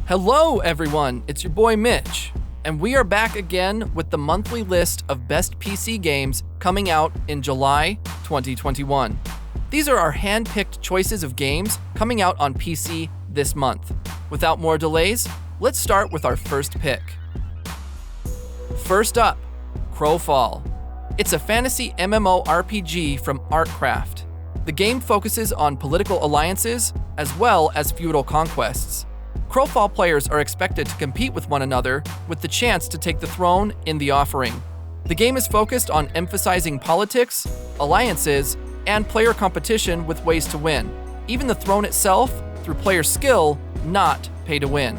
Hello everyone, it's your boy Mitch, and we are back again with the monthly list of best PC games coming out in July 2021. These are our hand-picked choices of games coming out on PC this month. Without more delays, let's start with our first pick. First up, Crowfall. It's a fantasy MMORPG from Artcraft. The game focuses on political alliances as well as feudal conquests. Crowfall players are expected to compete with one another with the chance to take the throne in the offering. The game is focused on emphasizing politics, alliances, and player competition with ways to win. Even the throne itself, through player skill, not pay to win.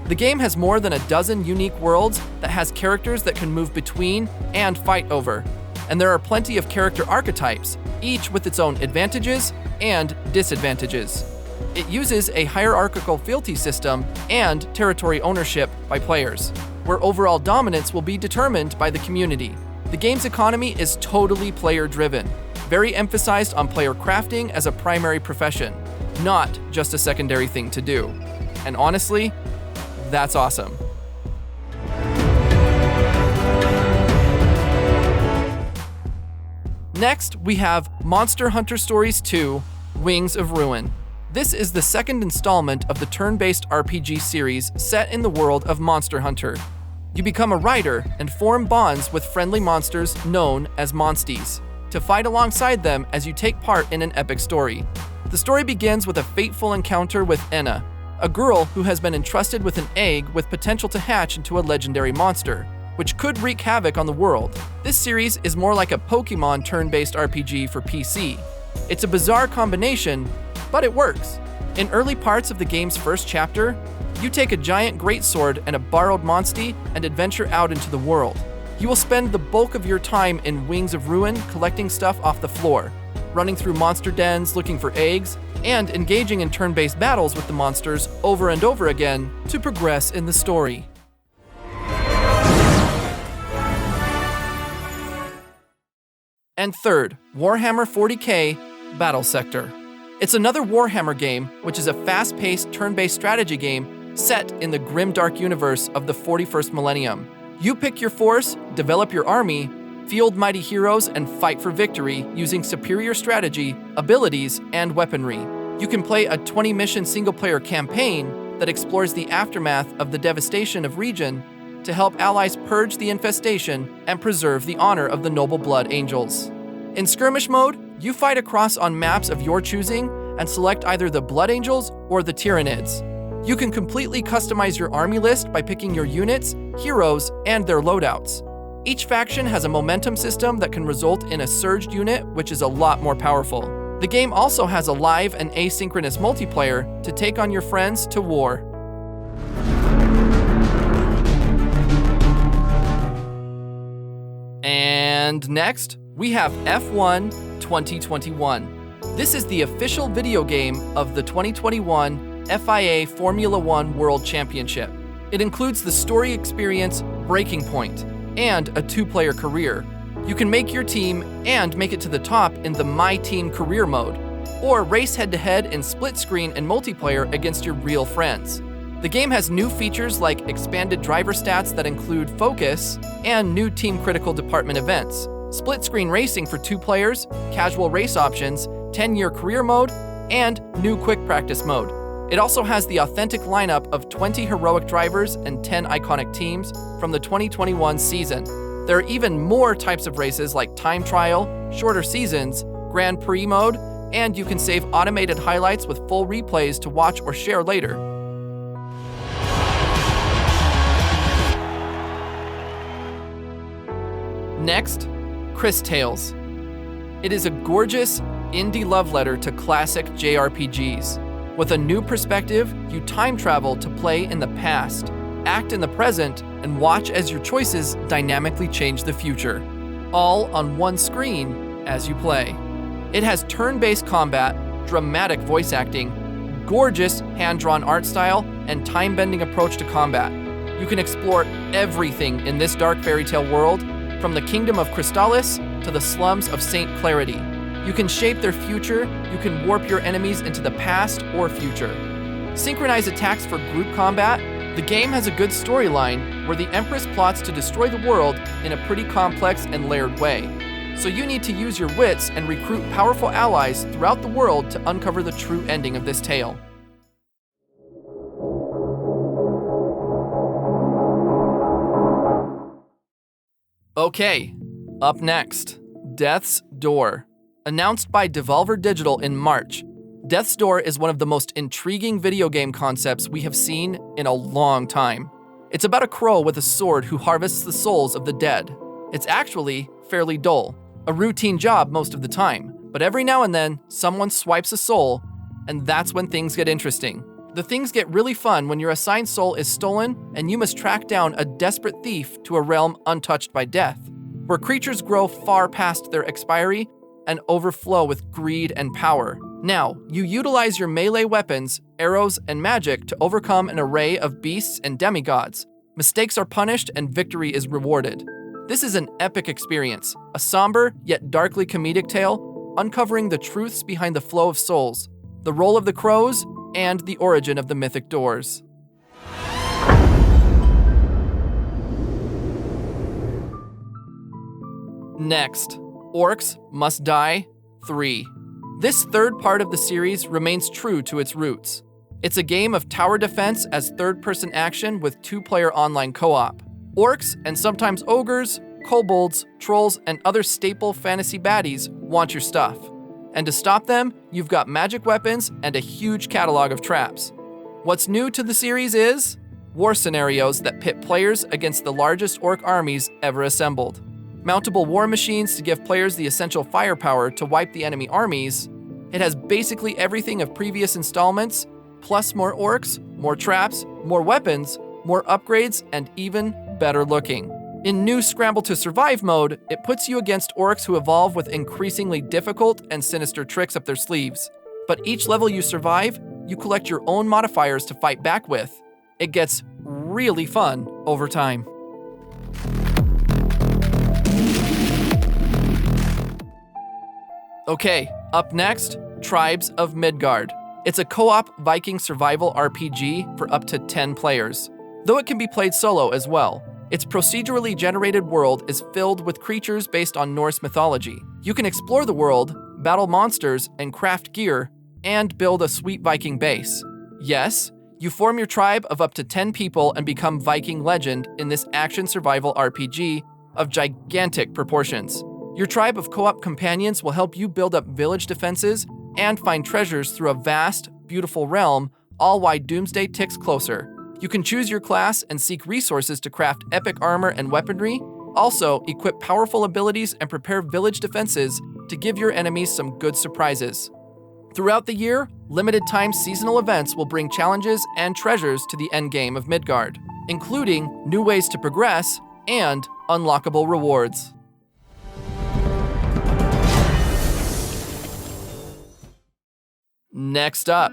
The game has more than a dozen unique worlds that has characters that can move between and fight over. And there are plenty of character archetypes, each with its own advantages and disadvantages. It uses a hierarchical fealty system and territory ownership by players, where overall dominance will be determined by the community. The game's economy is totally player-driven, very emphasized on player crafting as a primary profession, not just a secondary thing to do. And honestly, that's awesome. Next, we have Monster Hunter Stories 2: Wings of Ruin. This is the second installment of the turn-based RPG series set in the world of Monster Hunter. You become a rider and form bonds with friendly monsters known as monsties, to fight alongside them as you take part in an epic story. The story begins with a fateful encounter with Enna, a girl who has been entrusted with an egg with potential to hatch into a legendary monster, which could wreak havoc on the world. This series is more like a Pokemon turn-based RPG for PC. It's a bizarre combination, but it works. In early parts of the game's first chapter, you take a giant greatsword and a borrowed monstie and adventure out into the world. You will spend the bulk of your time in Wings of Ruin collecting stuff off the floor, running through monster dens looking for eggs, and engaging in turn-based battles with the monsters over and over again to progress in the story. And third, Warhammer 40k Battlesector. It's another Warhammer game, which is a fast-paced, turn-based strategy game set in the grimdark universe of the 41st millennium. You pick your force, develop your army, field mighty heroes, and fight for victory using superior strategy, abilities, and weaponry. You can play a 20-mission single-player campaign that explores the aftermath of the devastation of region to help allies purge the infestation and preserve the honor of the noble blood angels. In skirmish mode, you fight across on maps of your choosing and select either the Blood Angels or the Tyranids. You can completely customize your army list by picking your units, heroes, and their loadouts. Each faction has a momentum system that can result in a surged unit, which is a lot more powerful. The game also has a live and asynchronous multiplayer to take on your friends to war. And next, we have F1 2021. This is the official video game of the 2021 FIA Formula One World Championship. It includes the story experience Breaking Point and a 2-player career. You can make your team and make it to the top in the My Team career mode, or race head-to-head in split screen and multiplayer against your real friends. The game has new features like expanded driver stats that include focus and new team critical department events, split-screen racing for 2 players, casual race options, 10-year career mode, and new quick practice mode. It also has the authentic lineup of 20 heroic drivers and 10 iconic teams from the 2021 season. There are even more types of races like time trial, shorter seasons, Grand Prix mode, and you can save automated highlights with full replays to watch or share later. Next, Cris Tales. It is a gorgeous indie love letter to classic JRPGs. With a new perspective, you time travel to play in the past, act in the present, and watch as your choices dynamically change the future, all on one screen as you play. It has turn-based combat, dramatic voice acting, gorgeous hand-drawn art style, and time-bending approach to combat. You can explore everything in this dark fairy tale world, from the kingdom of Crystalis to the slums of St. Clarity. You can shape their future, you can warp your enemies into the past or future. Synchronize attacks for group combat. The game has a good storyline where the Empress plots to destroy the world in a pretty complex and layered way. So you need to use your wits and recruit powerful allies throughout the world to uncover the true ending of this tale. Okay, up next, Death's Door. Announced by Devolver Digital in March, Death's Door is one of the most intriguing video game concepts we have seen in a long time. It's about a crow with a sword who harvests the souls of the dead. It's actually fairly dull, a routine job most of the time, but every now and then, someone swipes a soul, and that's when things get interesting. The things get really fun when your assigned soul is stolen and you must track down a desperate thief to a realm untouched by death, where creatures grow far past their expiry and overflow with greed and power. Now, you utilize your melee weapons, arrows, and magic to overcome an array of beasts and demigods. Mistakes are punished and victory is rewarded. This is an epic experience, a somber yet darkly comedic tale, uncovering the truths behind the flow of souls, the role of the crows, and the origin of the mythic doors. Next, Orcs Must Die 3. This third part of the series remains true to its roots. It's a game of tower defense as third-person action with two-player online co-op. Orcs, and sometimes ogres, kobolds, trolls, and other staple fantasy baddies want your stuff. And to stop them, you've got magic weapons and a huge catalog of traps. What's new to the series is war scenarios that pit players against the largest orc armies ever assembled. Mountable war machines to give players the essential firepower to wipe the enemy armies. It has basically everything of previous installments, plus more orcs, more traps, more weapons, more upgrades, and even better looking. In new Scramble to Survive mode, it puts you against orcs who evolve with increasingly difficult and sinister tricks up their sleeves. But each level you survive, you collect your own modifiers to fight back with. It gets really fun over time. Okay, up next, Tribes of Midgard. It's a co-op Viking survival RPG for up to 10 players, though it can be played solo as well. Its procedurally generated world is filled with creatures based on Norse mythology. You can explore the world, battle monsters, and craft gear, and build a sweet Viking base. Yes, you form your tribe of up to 10 people and become Viking legend in this action survival RPG of gigantic proportions. Your tribe of co-op companions will help you build up village defenses and find treasures through a vast, beautiful realm, all while doomsday ticks closer. You can choose your class and seek resources to craft epic armor and weaponry, also equip powerful abilities and prepare village defenses to give your enemies some good surprises. Throughout the year, limited-time seasonal events will bring challenges and treasures to the endgame of Midgard, including new ways to progress and unlockable rewards. Next up,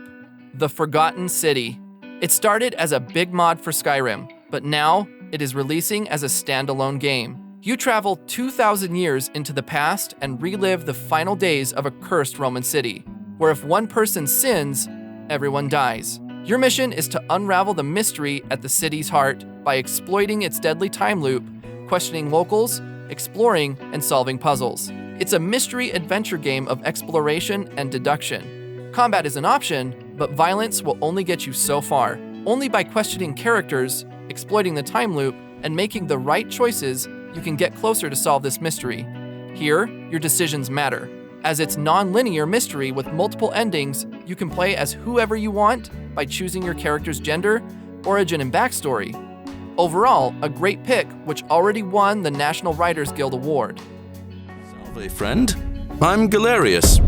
The Forgotten City. It started as a big mod for Skyrim, but now it is releasing as a standalone game. You travel 2,000 years into the past and relive the final days of a cursed Roman city, where if one person sins, everyone dies. Your mission is to unravel the mystery at the city's heart by exploiting its deadly time loop, questioning locals, exploring, and solving puzzles. It's a mystery adventure game of exploration and deduction. Combat is an option, but violence will only get you so far. Only by questioning characters, exploiting the time loop, and making the right choices, you can get closer to solve this mystery. Here, your decisions matter. As it's non-linear mystery with multiple endings, you can play as whoever you want by choosing your character's gender, origin, and backstory. Overall, a great pick which already won the National Writers Guild Award. Salve, friend. I'm Galerius.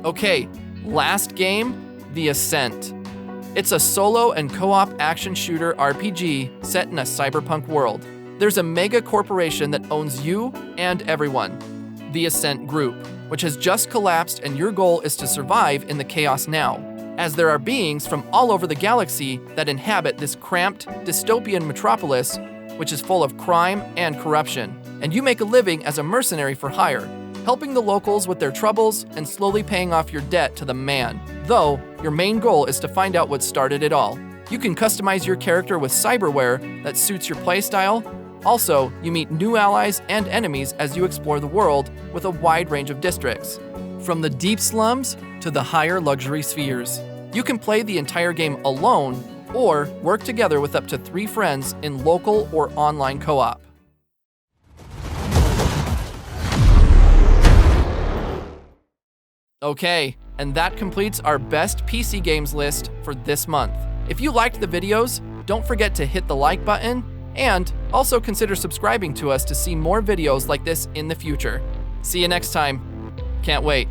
Okay, last game, The Ascent. It's a solo and co-op action shooter RPG set in a cyberpunk world. There's a mega corporation that owns you and everyone, the Ascent Group, which has just collapsed, and your goal is to survive in the chaos now, as there are beings from all over the galaxy that inhabit this cramped, dystopian metropolis, which is full of crime and corruption, and you make a living as a mercenary for hire. helping the locals with their troubles and slowly paying off your debt to the man. Though, your main goal is to find out what started it all. You can customize your character with cyberware that suits your playstyle. Also, you meet new allies and enemies as you explore the world with a wide range of districts, from the deep slums to the higher luxury spheres. You can play the entire game alone or work together with up to 3 friends in local or online co-op. Okay, and that completes our best PC games list for this month. If you liked the videos, don't forget to hit the like button, and also consider subscribing to us to see more videos like this in the future. See you next time. Can't wait.